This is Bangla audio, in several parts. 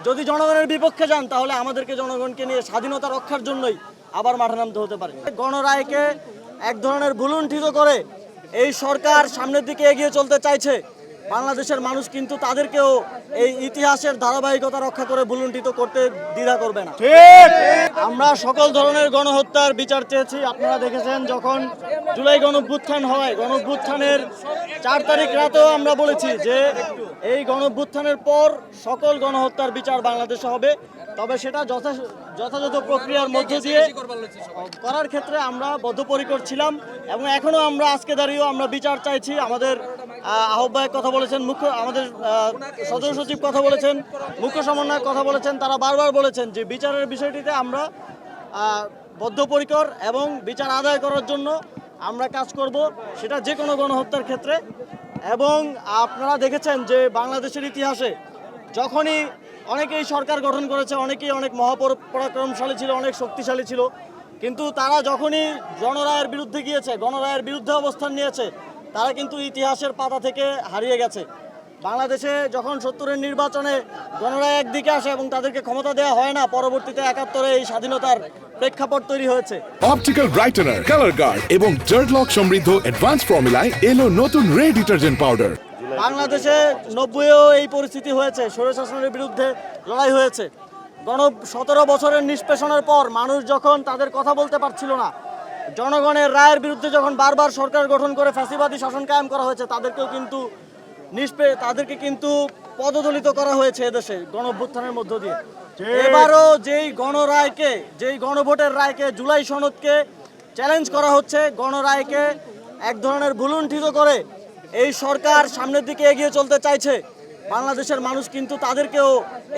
যদি জনগণের বিপক্ষে যান তাহলে আমাদেরকে জনগণকে নিয়ে স্বাধীনতা রক্ষার জন্যই আবার মাঠে নামতে হতে পারে। গণরায়কে এক ধরনের ভুলুণ্ঠিত করে এই সরকার সামনের দিকে এগিয়ে চলতে চাইছে। বাংলাদেশের মানুষ কিন্তু তাদেরকেও এই ইতিহাসের ধারাবাহিকতা রক্ষা করে ভুলুণ্ঠিত করতে দ্বিধা করবে না। আমরা সকল ধরনের গণহত্যার বিচার চেয়েছি। আপনারা দেখেছেন যখন জুলাই গণঅভ্যুত্থান হয়, গণঅভ্যুত্থানের 4 তারিখ রাতেও আমরা বলেছি যে এই গণঅভ্যুত্থানের পর সকল গণহত্যার বিচার বাংলাদেশে হবে, তবে সেটা যথাযথ প্রক্রিয়ার মধ্য দিয়ে করার ক্ষেত্রে আমরা বদ্ধপরিকর ছিলাম এবং এখনও আমরা আজকে দাঁড়িয়েও আমরা বিচার চাইছি। আমাদের আহ্বায়ক কথা বলেছেন, আমাদের সদস্য সচিব কথা বলেছেন, মুখ্য সমন্বয়ক কথা বলেছেন, তারা বারবার বলেছেন যে বিচারের বিষয়টিতে আমরা বদ্ধপরিকর এবং বিচার আদায় করার জন্য আমরা কাজ করব, সেটা যে কোনো গণহত্যার ক্ষেত্রে। এবং আপনারা দেখেছেন যে বাংলাদেশের ইতিহাসে যখনই অনেকেই সরকার গঠন করেছে, অনেকেই অনেক মহাপরাক্রমশালী ছিল, অনেক শক্তিশালী ছিল, কিন্তু তারা যখনই গণরায়ের বিরুদ্ধে গিয়েছে, গণরায়ের বিরুদ্ধে অবস্থান নিয়েছে, তারা কিন্তু ইতিহাসের পাতা থেকে হারিয়ে গেছে। বাংলাদেশে যখন 70-এর নির্বাচনে গণরায় একদিকে আসে এবং তাদেরকে ক্ষমতা দেওয়া হয় না, পরবর্তীতে 71-এ এই স্বাধীনতার প্রেক্ষাপট তৈরি হয়েছে। অপটিক্যাল ব্রাইটেনার, কালার গার্ড এবং জার্ড লক সমৃদ্ধ অ্যাডভান্স ফর্মুলায় এলো নতুন রে ডিটারজেন্ট পাউডার। বাংলাদেশে 90-এও এই পরিস্থিতি হয়েছে, স্বৈরশাসনের বিরুদ্ধে লড়াই হয়েছে। 17 বছরের নিষ্পেষণের পর মানুষ যখন তাদের কথা বলতে পারছিল না, জনগণের রায়ের বিরুদ্ধে যখন বারবার সরকার গঠন করে ফ্যাসিবাদী শাসন কায়েম করা হয়েছে, তাদেরকে কিন্তু পদদলিত করা হয়েছে এদেশে গণঅভ্যুত্থানের মধ্য দিয়ে। এবারও যেই গণরায়কে, যেই গণভোটের রায়কে, জুলাই সনদকে চ্যালেঞ্জ করা হচ্ছে, গণরায়কে এক ধরনের ভুলুণ্ঠিত করে এই সরকার সামনের দিকে এগিয়ে চলতে চাইছে। বাংলাদেশের মানুষ কিন্তু তাদেরকেও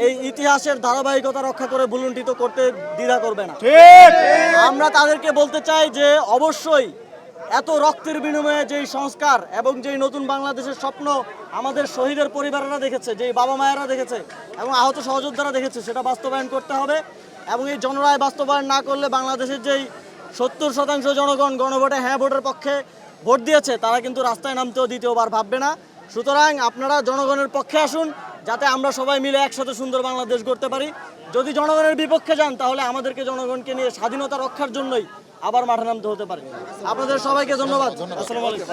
এই ইতিহাসের ধারাবাহিকতা রক্ষা করে ভুলুণ্ঠিত করতে দ্বিধা করবে না। আমরা তাদেরকে বলতে চাই যে অবশ্যই এত রক্তের বিনিময়ে যেই সংস্কার এবং যেই নতুন বাংলাদেশের স্বপ্ন আমাদের শহীদের পরিবারেরা দেখেছে, যেই বাবা মায়েরা দেখেছে এবং আহত সহযোদ্ধারা দেখেছে, সেটা বাস্তবায়ন করতে হবে। এবং এই জনরায় বাস্তবায়ন না করলে বাংলাদেশের যেই 70% জনগণ গণভোটে হ্যাঁ ভোটের পক্ষে ভোট দিয়েছে, তারা কিন্তু রাস্তায় নামতেও দ্বিতীয়বার ভাববে না। সুতরাং আপনারা জনগণের পক্ষে আসুন, যাতে আমরা সবাই মিলে একসাথে সুন্দর বাংলাদেশ গড়তে পারি। যদি জনগণের বিপক্ষে যান তাহলে আমাদেরকে জনগণকে নিয়ে স্বাধীনতা রক্ষার জন্যই আবার মাঠে নামতে হতে পারে। আপনাদের সবাইকে ধন্যবাদ। আসসালামু আলাইকুম।